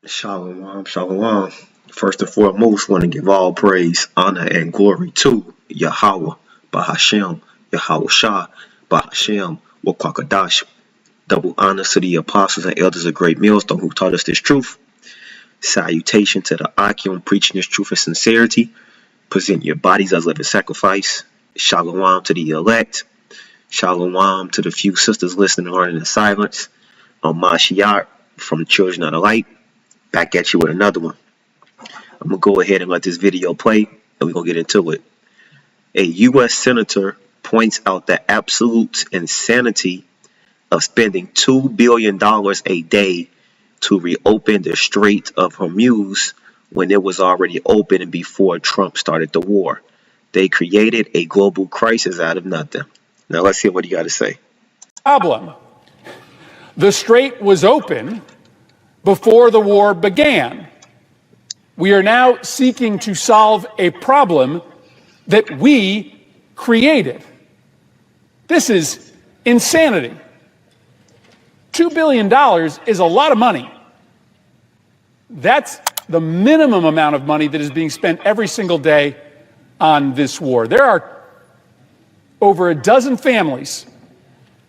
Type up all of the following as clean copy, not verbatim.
Shalom, shalom. First and foremost, want to give all praise, honor, and glory to Yahweh, Bahashem, Yahweh Shah, Bahashem, Wakwakadash. Double honors to the apostles and elders of Great Millstone who taught us this truth. Salutation to the Akim preaching this truth in sincerity. Present your bodies as living sacrifice. Shalom to the elect. Shalom to the few sisters listening and learning in silence. Mashiach from the children of the light. Back at you with another one. I'm going to go ahead and let this video play, and we're going to get into it. A U.S. senator points out the absolute insanity of spending $2 billion a day to reopen the Strait of Hormuz when it was already open before Trump started the war. They created a global crisis out of nothing. Now let's hear what you got to say. Problem. The strait was open before the war began. We are now seeking to solve a problem that we created. This is insanity. $2 billion is a lot of money. That's the minimum amount of money that is being spent every single day on this war. There are over a dozen families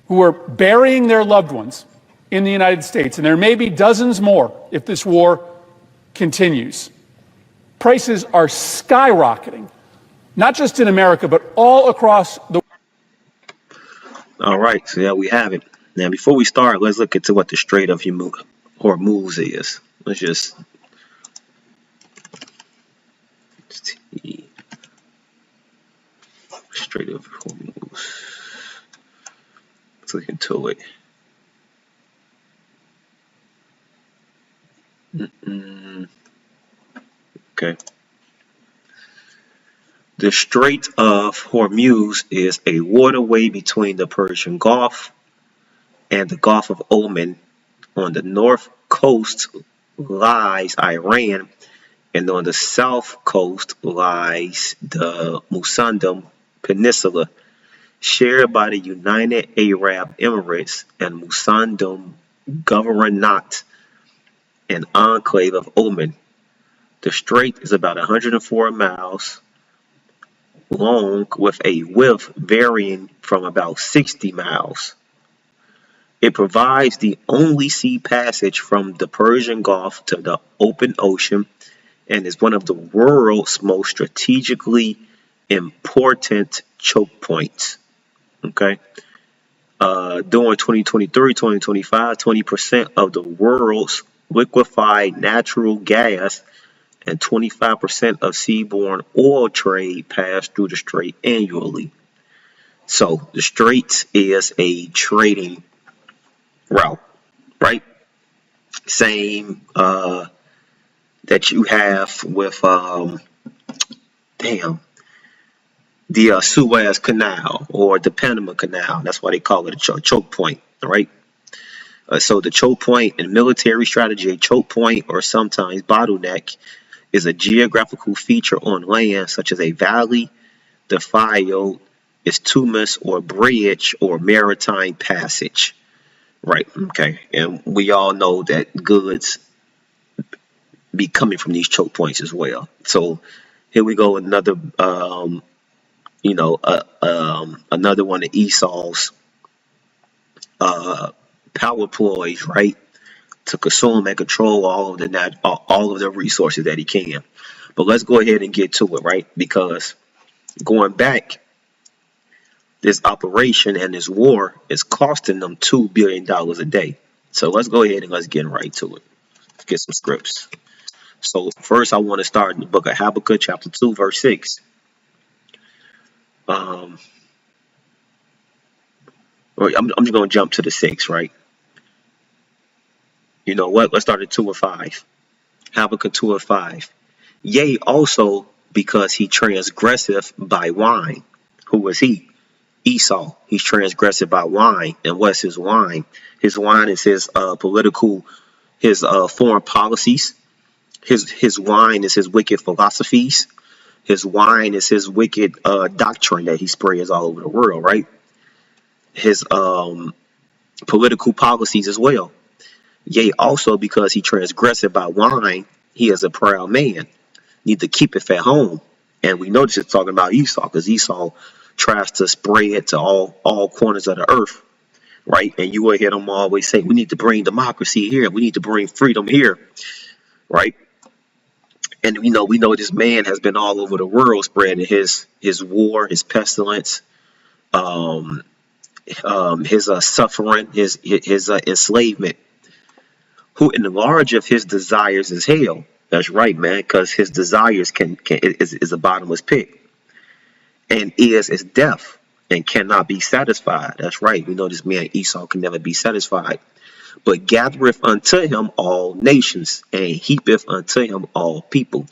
who are burying their loved ones in the United States, and there may be dozens more if this war continues. Prices are skyrocketing, not just in America, but all across the world. All right, so there we have it. Now, before we start, let's look into what the Strait of Hormuz is. Let's just see. Strait of Hormuz. Let's look into it. Okay. The Strait of Hormuz is a waterway between the Persian Gulf and the Gulf of Oman. On the north coast lies Iran, and on the south coast lies the Musandam Peninsula, shared by the United Arab Emirates and Musandam Governorate, an enclave of Oman. The strait is about 104 miles long, with a width varying from about 60 miles. It provides the only sea passage from the Persian Gulf to the open ocean and is one of the world's most strategically important choke points. Okay. During 2023-2025, 20% of the world's liquefied natural gas and 25% of seaborne oil trade pass through the strait annually. So the strait is a trading route, right? Same that you have with the Suez Canal or the Panama Canal. That's why they call it a choke point, right? So the choke point in military strategy, a choke point or sometimes bottleneck, is a geographical feature on land such as a valley, defile, isthmus, or bridge or maritime passage. Right, okay. And we all know that goods be coming from these choke points as well. So here we go, another another one of Esau's power ploys, right? To consume and control all of the resources that he can. But let's go ahead and get to it, right? Because going back, this operation and this war is costing them $2 billion a day. So let's go ahead and let's get right to it. Let's get some scripts. So first I want to start in the book of Habakkuk chapter 2 verse 6. I'm just going to jump to the 6, right? You know what? Let's start at 2 and 5. Habakkuk 2 and 5. Yea, also because he transgresseth by wine. Who was he? Esau. He's transgressive by wine. And what's his wine? His wine is his political, his foreign policies. His wine is his wicked philosophies. His wine is his wicked doctrine that he spreads all over the world, right? His political policies as well. Yea, also because he transgressed by wine, he is a proud man, neither keepeth at home. And we know this is talking about Esau, because Esau tries to spread to all corners of the earth, right? And you will hear them always say, we need to bring democracy here, we need to bring freedom here, right? And we know this man has been all over the world spreading his war, his pestilence, um, his suffering, his enslavement. Who enlargeth his desires is hell. That's right, man, because his desires is a bottomless pit, and is death, and cannot be satisfied. That's right. We know this man Esau can never be satisfied, but gathereth unto him all nations, and heapeth unto him all people.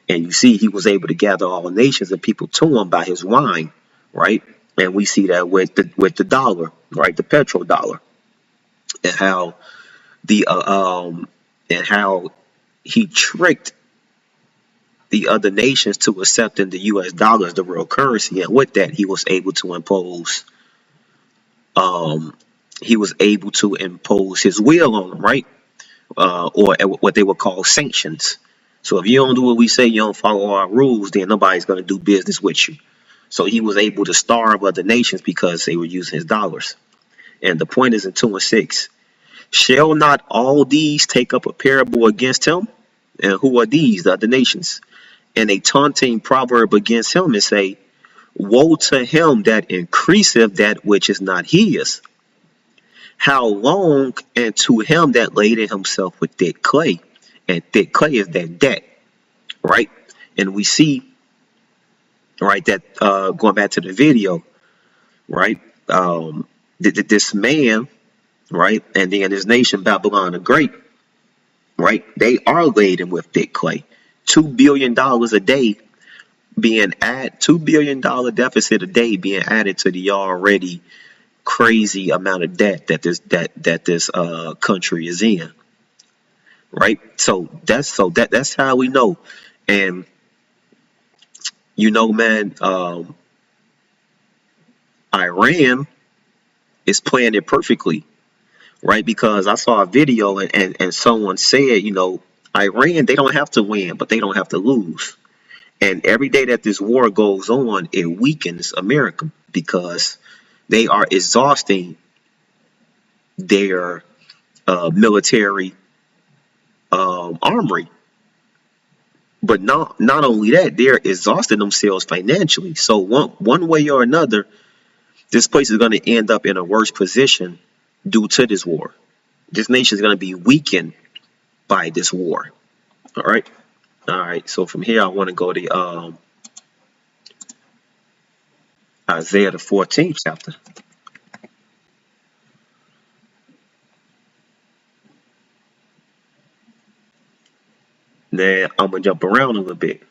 And you see, he was able to gather all nations and people to him by his wine, right? And we see that with the dollar, right? The petrodollar, and how the and how he tricked the other nations to accepting the U.S. dollar as the real currency, and with that, he was able to impose his will on them, right? Or what they would call sanctions. So if you don't do what we say, you don't follow our rules, then nobody's going to do business with you. So he was able to starve other nations because they were using his dollars. And the point is in 2 and 6. Shall not all these take up a parable against him? And who are these? The other nations. And a taunting proverb against him, and say, woe to him that increaseth that which is not his. How long? And to him that laded himself with thick clay. And thick clay is that debt, right? And we see, right, that going back to the video, right, this man, right, and then his nation Babylon the Great, right, they are laden with thick clay. $2 billion a day being added, $2 billion deficit a day being added to the already crazy amount of debt that this country is in, right? So that's how we know. And man, Iran is playing it perfectly, right? Because I saw a video, and someone said, Iran, they don't have to win, but they don't have to lose. And every day that this war goes on, it weakens America, because they are exhausting their military armory. But not only that, they're exhausting themselves financially. So one way or another, this place is going to end up in a worse position due to this war. This nation is going to be weakened by this war. All right. All right. So from here, I want to go to Isaiah the 14th chapter. Then I'm gonna jump around a little bit.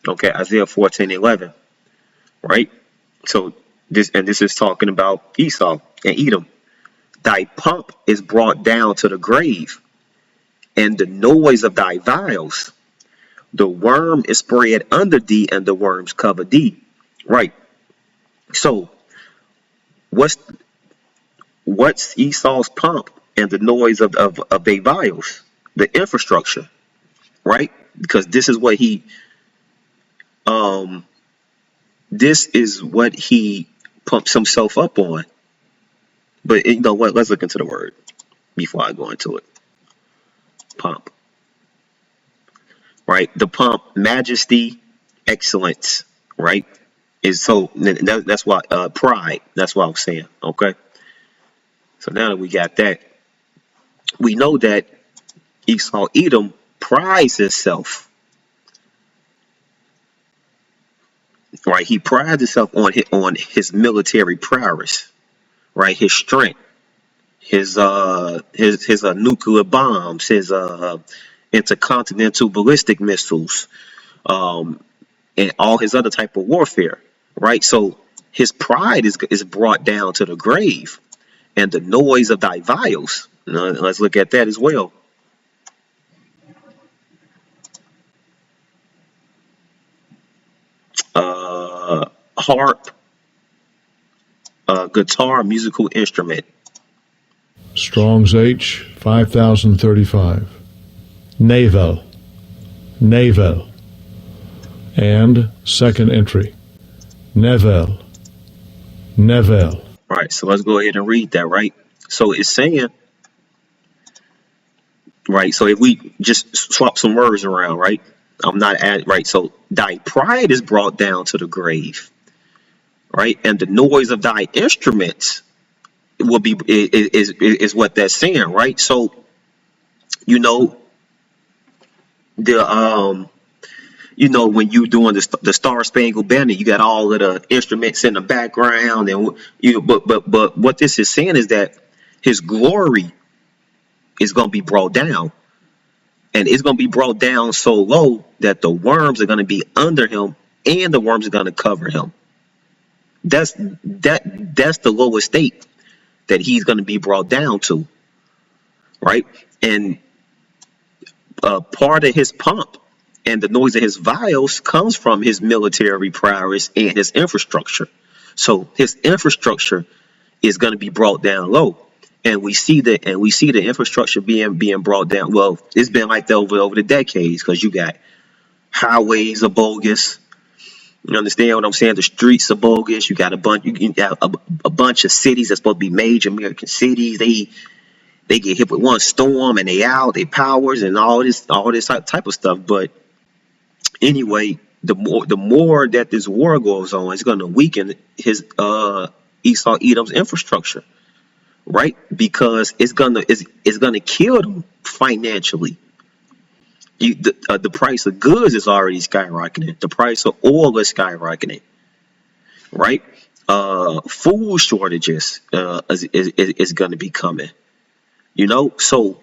Okay, Isaiah 14:11. Right. So this is talking about Esau and Edom. Thy pomp is brought down to the grave, and the noise of thy vials. The worm is spread under thee, and the worms cover thee. Right. So what's Esau's pomp and the noise of their vials? The infrastructure, right? Because um this is what he pumps himself up on. But you know what? Let's look into the word before I go into it. Pomp, right? The pomp, majesty, excellence, right? Is so that's why pride. That's what I was saying. Okay. So now that we got that, we know that Esau Edom prides himself, right? He prides himself on his military prowess, right? His strength, his nuclear bombs, his intercontinental ballistic missiles, um, and all his other type of warfare, right? So his pride is brought down to the grave, and the noise of thy vials. Let's look at that as well. Harp, guitar, musical instrument. Strong's H 5035. Navel. Navel. And second entry. Nevel. Nevel. All right, so let's go ahead and read that, right? So it's saying, right, so if we just swap some words around, right? I'm not at, right, so thy pride is brought down to the grave, right? And the noise of thy instruments will be, is what that's saying, right? So, you know, the, when you doing the Star Spangled Banner, you got all of the instruments in the background, and but what this is saying is that his glory is going to be brought down, and it's going to be brought down so low that the worms are going to be under him, and the worms are going to cover him. That's the lowest state that he's going to be brought down to, right? And part of his pomp and the noise of his vials comes from his military prowess and his infrastructure. So his infrastructure is going to be brought down low, and we see the infrastructure being brought down. Well, it's been like that over the decades, because you got highways are bogus. You understand what I'm saying? The streets are bogus. You got a bunch of cities that's supposed to be major American cities. They get hit with one storm and they out, they powers and all this type of stuff. But anyway, the more that this war goes on, it's going to weaken his Esau Edom's infrastructure, right? Because it's gonna kill them financially. The price of goods is already skyrocketing. The price of oil is skyrocketing, right? Food shortages is going to be coming. So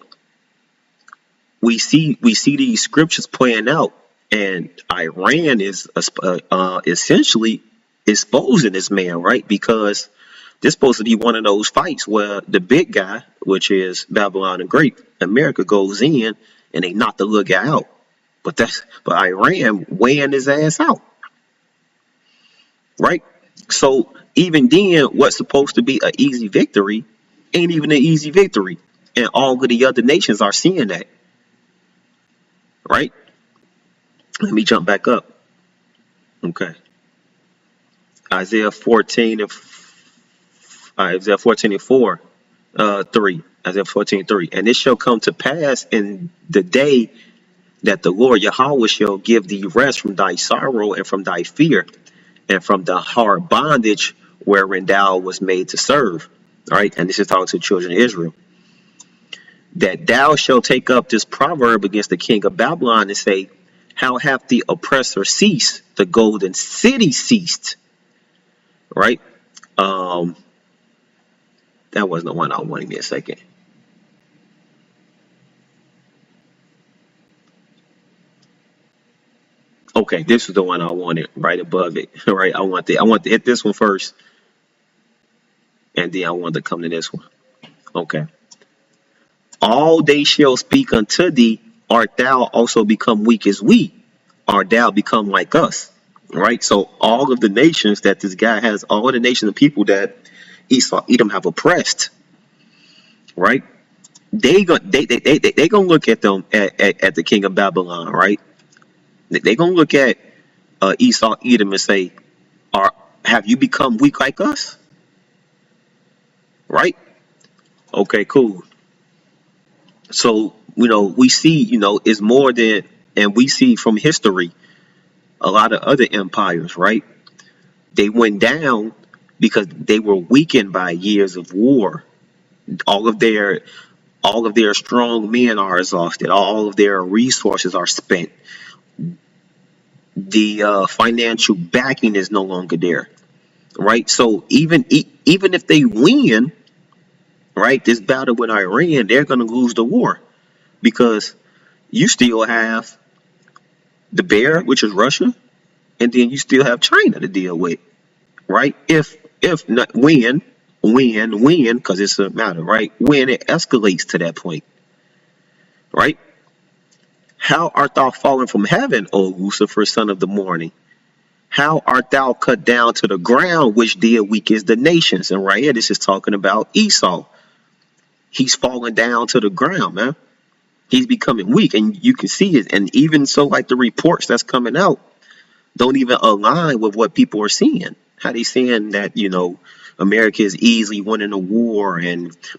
we see these scriptures playing out, and Iran is essentially exposing this man, right? Because this supposed to be one of those fights where the big guy, which is Babylon the Great, America, goes in and they knock the little guy out. But Iran weighing his ass out, right? So even then, what's supposed to be an easy victory ain't even an easy victory, and all of the other nations are seeing that, right? Let me jump back up. Okay, Isaiah 14 and 4, 3. Isaiah 14:3. And it shall come to pass in the day that the Lord Yahweh shall give thee rest from thy sorrow and from thy fear and from the hard bondage wherein thou was made to serve. All right, and this is talking to the children of Israel. That thou shalt take up this proverb against the king of Babylon and say, how hath the oppressor ceased? The golden city ceased. Right? That wasn't the one I wanted. Give me a second. Okay, this is the one I wanted right above it. Right, I want to hit this one first, and then I want to come to this one. Okay. All they shall speak unto thee, art thou also become weak as we? Art thou become like us? Right. So all of the nations that this guy has, all of the nations of people that Esau, Edom have oppressed, right? They gonna look at them at the king of Babylon, right? They gonna look at Esau, Edom, and say, have you become weak like us? Right? Okay, cool. So, we see, it's more than, and we see from history, a lot of other empires, right? They went down because they were weakened by years of war. All of their strong men are exhausted. All of their resources are spent. The financial backing is no longer there, right? So even if they win, right, this battle with Iran, they're going to lose the war, because you still have the bear, which is Russia, and then you still have China to deal with, right? If not when, because it's a matter, right? When it escalates to that point, right? How art thou fallen from heaven, O Lucifer, son of the morning? How art thou cut down to the ground, which did weakest the nations? And right here, this is talking about Esau. He's falling down to the ground, man. He's becoming weak, and you can see it. And even so, like the reports that's coming out don't even align with what people are seeing. How they saying that, America is easily winning a war,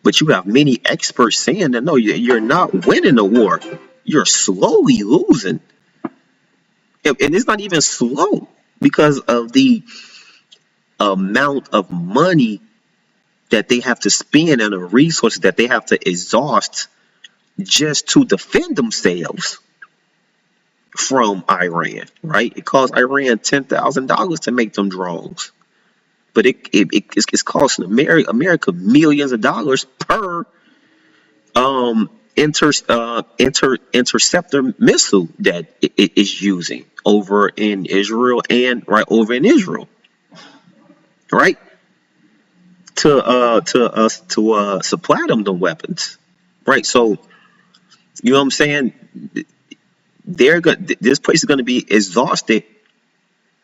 but you have many experts saying that no, you're not winning the war. You're slowly losing. And it's not even slow because of the amount of money that they have to spend and the resources that they have to exhaust just to defend themselves from Iran, right? It costs Iran $10,000 to make them drones, but it's costing America millions of dollars per interceptor missile that it is using over in Israel and right over in Israel, right? To supply them the weapons, right? So you know what I'm saying? This place is going to be exhausted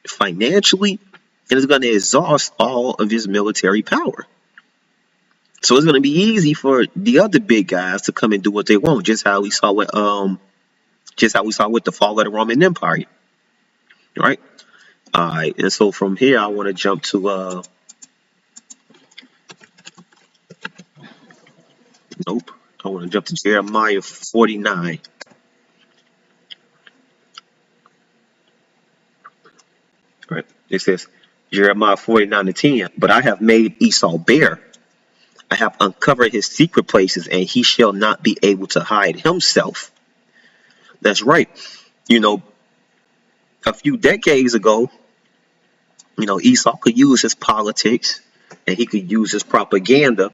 financially, and it's going to exhaust all of his military power. So it's going to be easy for the other big guys to come and do what they want, just how we saw with the fall of the Roman Empire, right? All right, and so from here I want to jump to nope, I want to jump to Jeremiah 49. Right, it says Jeremiah 49:10. But I have made Esau bare. I have uncovered his secret places, and he shall not be able to hide himself. That's right. A few decades ago, Esau could use his politics and he could use his propaganda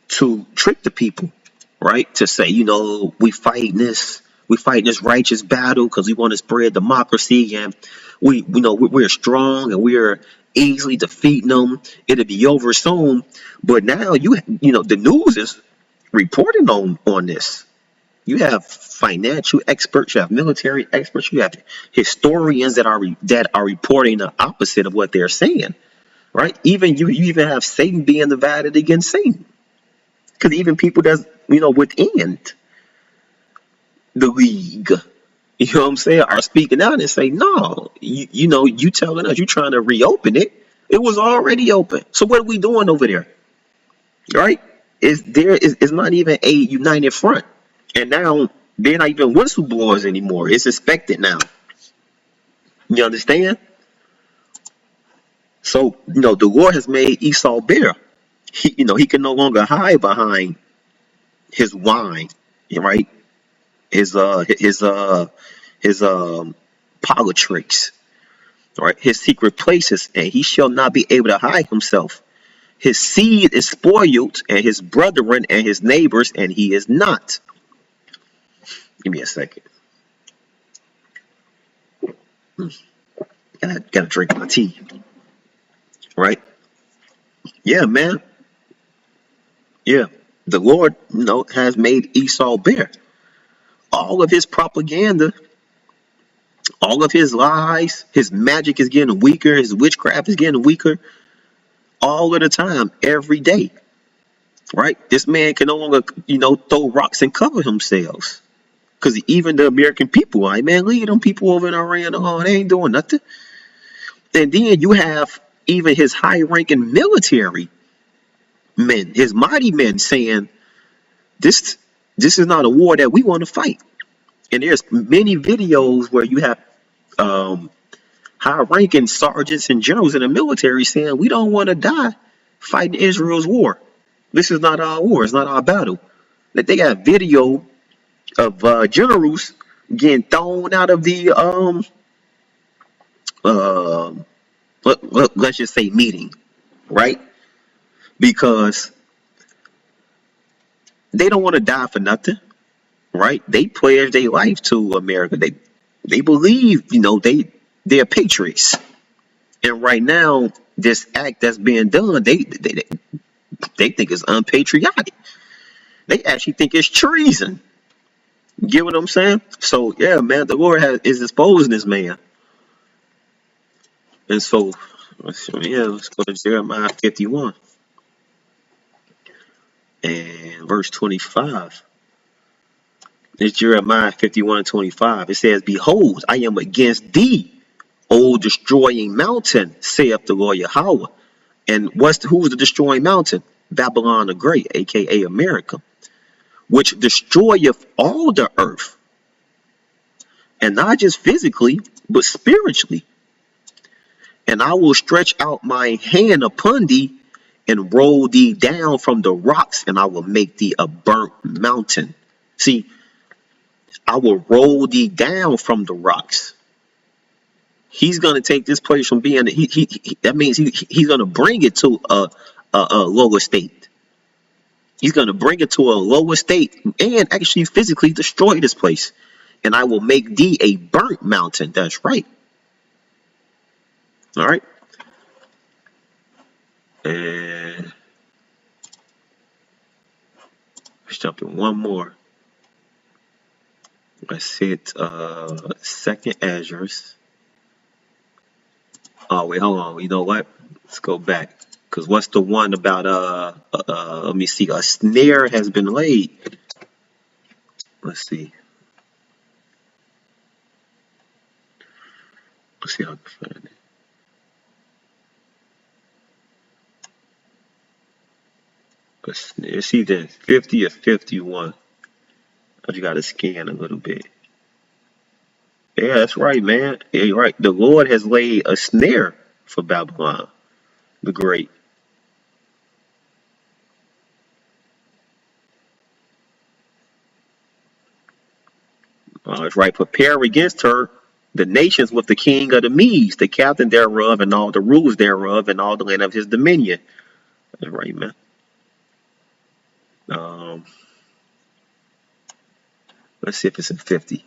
to trick the people, right? To say, we fighting this righteous battle because we want to spread democracy, and we're strong and we're easily defeating them. It'll be over soon. But now the news is reporting on this. You have financial experts, you have military experts, you have historians that are reporting the opposite of what they're saying, right? Even you even have Satan being divided against Satan, because even people that's within the league, you know what I'm saying, are speaking out and say, no, you telling us you trying to reopen it. It was already open. So what are we doing over there, right? It's not even a united front. And now they're not even whistleblowers anymore. It's expected now. You understand? So, the Lord has made Esau bare. He can no longer hide behind his wine, right? His politics, right? His secret places, and he shall not be able to hide himself. His seed is spoiled, and his brethren and his neighbors, and he is not. Give me a second. Gotta drink my tea. Right? Yeah, man. Yeah. The Lord, has made Esau bare. All of his propaganda, all of his lies, his magic is getting weaker, his witchcraft is getting weaker all of the time, every day. Right? This man can no longer, throw rocks and cover himself. Because even the American people, like, man, look at them people over in Iran. Oh, they ain't doing nothing. And then you have even his high-ranking military men, his mighty men, saying, this is not a war that we want to fight. And there's many videos where you have high-ranking sergeants and generals in the military saying, we don't want to die fighting Israel's war. This is not our war. It's not our battle. Like, they got video of generals getting thrown out of the let's just say meeting, right? Because they don't want to die for nothing, right? They pledge their life to America. They believe, they're patriots. And right now, this act that's being done, they think it's unpatriotic. They actually think it's treason. You get what I'm saying? So yeah, man, the Lord is exposing this man. And so, let's go to Jeremiah 51 and verse 25. It's Jeremiah 51:25. It says, "Behold, I am against thee, O destroying mountain, saith the Lord Yahweh." And who's the destroying mountain? Babylon the Great, aka America, which destroyeth all the earth, and not just physically, but spiritually. And I will stretch out my hand upon thee and roll thee down from the rocks, and I will make thee a burnt mountain. See, I will roll thee down from the rocks. He's going to take this place from being, that means he's going to bring it to a lower state. He's going to bring it to a lower state and actually physically destroy this place. And I will make thee a burnt mountain. That's right. All right. And let's jump in one more. Let's hit second Ezra's. Oh wait, hold on. You know what? Let's go back. Because what's the one about let me see, a snare has been laid. Let's see. Let's see how I can find it. It's either 50 or 51. I just gotta scan a little bit. Yeah, that's right, man. Yeah, you're right. The Lord has laid a snare for Babylon the Great. It's right. Prepare against her the nations with the king of the Medes, the captain thereof, and all the rulers thereof, and all the land of his dominion. That's right, man. Let's see if it's in 50.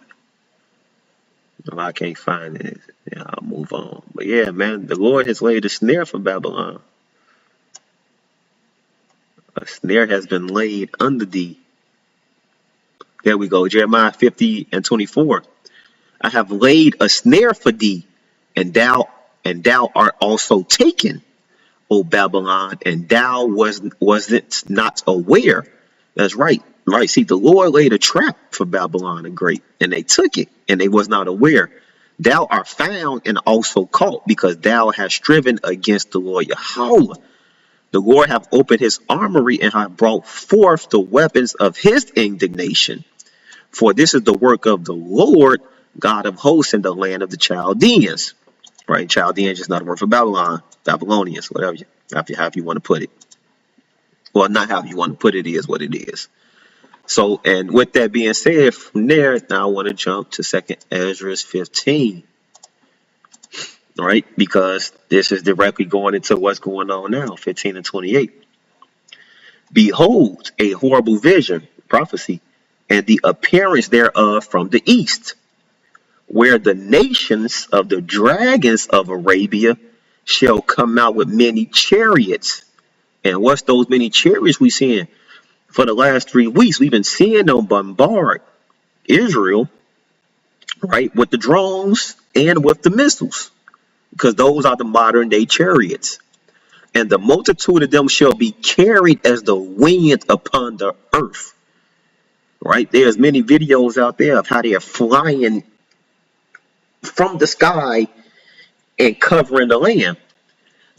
If I can't find it, yeah, I'll move on. But yeah, man, the Lord has laid a snare for Babylon. A snare has been laid under thee. There we go. Jeremiah 50 and 24. I have laid a snare for thee, and thou art also taken, O Babylon, and thou wasn't not aware. That's right. Right. See, the Lord laid a trap for Babylon the Great, and they took it, and they was not aware. Thou art found and also caught, because thou hast striven against the Lord Yahweh. The Lord hath opened his armory and hath brought forth the weapons of his indignation. For this is the work of the Lord, God of hosts, in the land of the Chaldeans. Right? Chaldeans is not a word for Babylon. Babylonians, whatever however you want to put it. Well, not how you want to put it is what it is. So, and with that being said, from there, now I want to jump to 2nd Ezra 15. Right? Because this is directly going into what's going on now, 15 and 28. Behold, a horrible vision, prophecy, and the appearance thereof from the east, where the nations of the dragons of Arabia shall come out with many chariots. And what's those many chariots we seeing? For the last 3 weeks, we've been seeing them bombard Israel, right, with the drones and with the missiles, because those are the modern day chariots. And the multitude of them shall be carried as the wind upon the earth. Right? There's many videos out there of how they are flying from the sky and covering the land,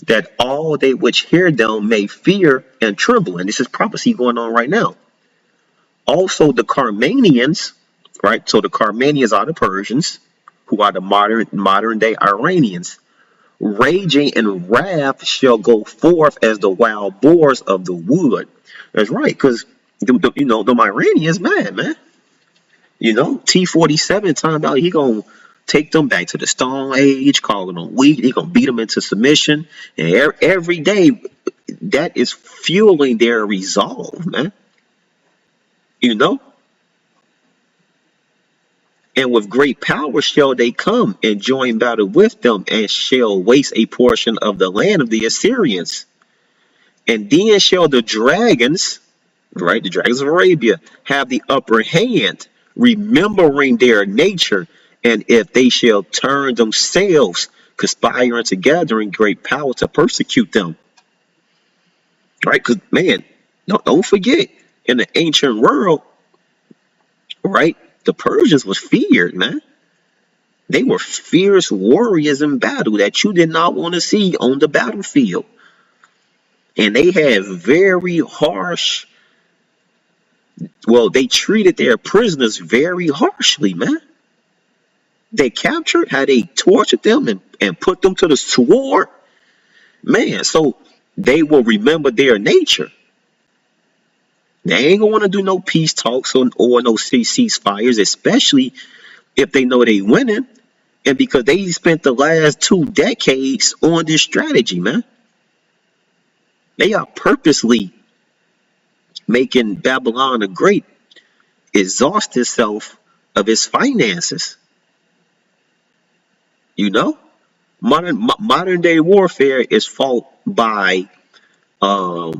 that all they which hear them may fear and tremble. And this is prophecy going on right now. Also the Carmanians, right? So the Carmanians are the Persians, who are the modern day Iranians. Raging in wrath shall go forth as the wild boars of the wood. That's right, because the Iranians mad, man. T-47 talking about he gonna take them back to the Stone Age, calling them weak. He gonna beat them into submission, and every day that is fueling their resolve, man. And with great power shall they come and join battle with them, and shall waste a portion of the land of the Assyrians. And then shall the dragons, right, the dragons of Arabia, have the upper hand, remembering their nature, and if they shall turn themselves conspiring together in great power to persecute them. Right? Because, man, don't forget, in the ancient world, right, the Persians was feared, man. They were fierce warriors in battle that you did not want to see on the battlefield. And they had very harsh, well, they treated their prisoners very harshly, man. They captured, how they tortured them and put them to the sword. Man, so they will remember their nature. They ain't gonna want to do no peace talks or no ceasefires, especially if they know they winning. And because they spent the last 2 decades on this strategy, man. They are purposely making Babylon the Great exhaust itself of its finances. You know? Modern day warfare is fought by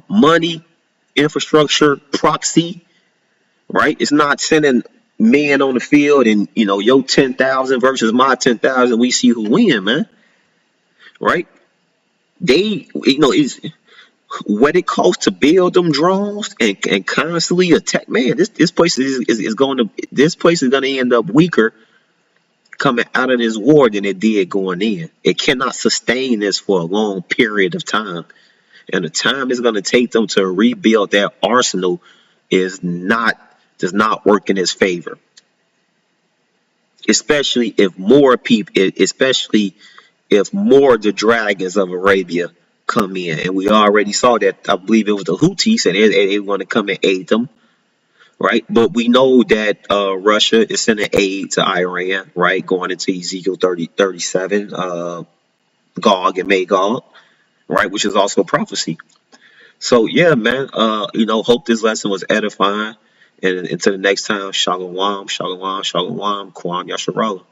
money, infrastructure, proxy, right? It's not sending men on the field and, your 10,000 versus my 10,000. We see who win, man. Right? They, it's what it costs to build them drones and constantly attack. Man, this place is going to end up weaker coming out of this war than it did going in. It cannot sustain this for a long period of time. And the time it's going to take them to rebuild their arsenal does not work in its favor. Especially if more the dragons of Arabia come in. And we already saw that, I believe it was the Houthis, and they want to come and aid them. Right? But we know that Russia is sending aid to Iran, right? Going into Ezekiel 37, Gog and Magog, right? Which is also a prophecy. So, yeah, man, hope this lesson was edifying. And until the next time, Shalom, Shalom, Shalom, Kwam Yasharallah.